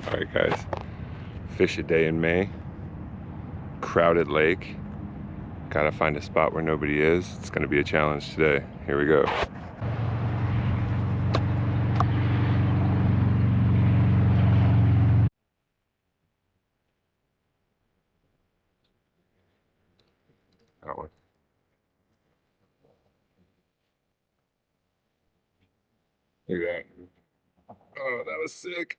All right, guys. Fish a day in May. Crowded lake. Gotta find a spot where nobody is. It's gonna be a challenge today. Here we go. That one. Look at that. Oh, that was sick.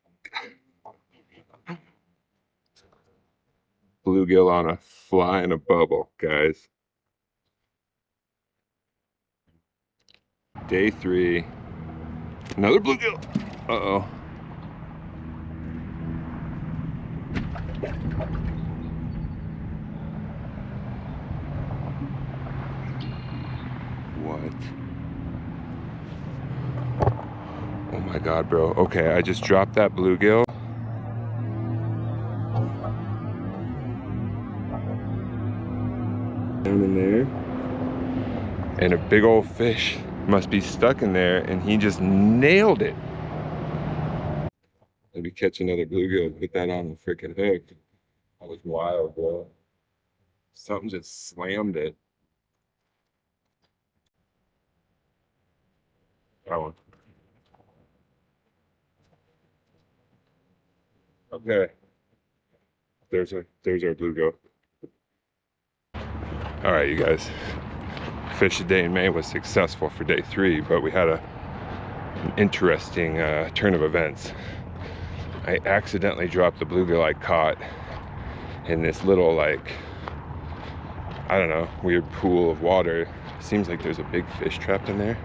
Bluegill on a fly in a bubble, guys. Day 3. Another bluegill. Uh-oh. What? Oh my God, bro. Okay, I just dropped that bluegill. Down in there. And a big old fish must be stuck in there, and he just nailed it. Maybe catch another bluegill, put that on the freaking hook. That was wild, bro. Something just slammed it. That one. Okay. There's our bluegill. All right, you guys. Fish a day in May was successful for day 3, but we had an interesting turn of events. I accidentally dropped the bluegill I caught in this little, like, I don't know, weird pool of water. Seems like there's a big fish trapped in there.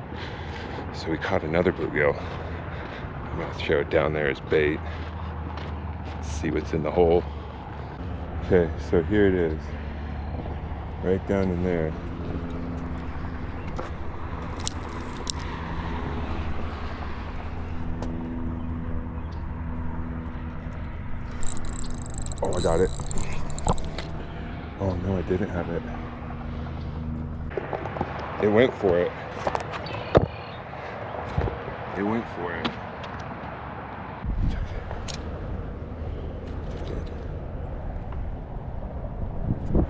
So we caught another bluegill. I'm gonna throw it down there as bait. See what's in the hole. Okay, so here it is. Right down in there. Oh, I got it. Oh no, I didn't have it. It went for it. It went for it.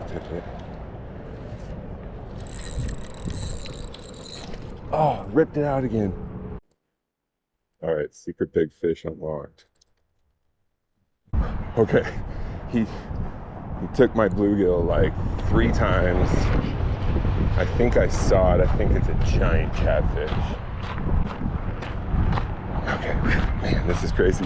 Took it. Oh, ripped it out again. All right, secret big fish unlocked. Okay, he took my bluegill like 3 times. I think I saw it. I think it's a giant catfish. Okay, man, this is crazy.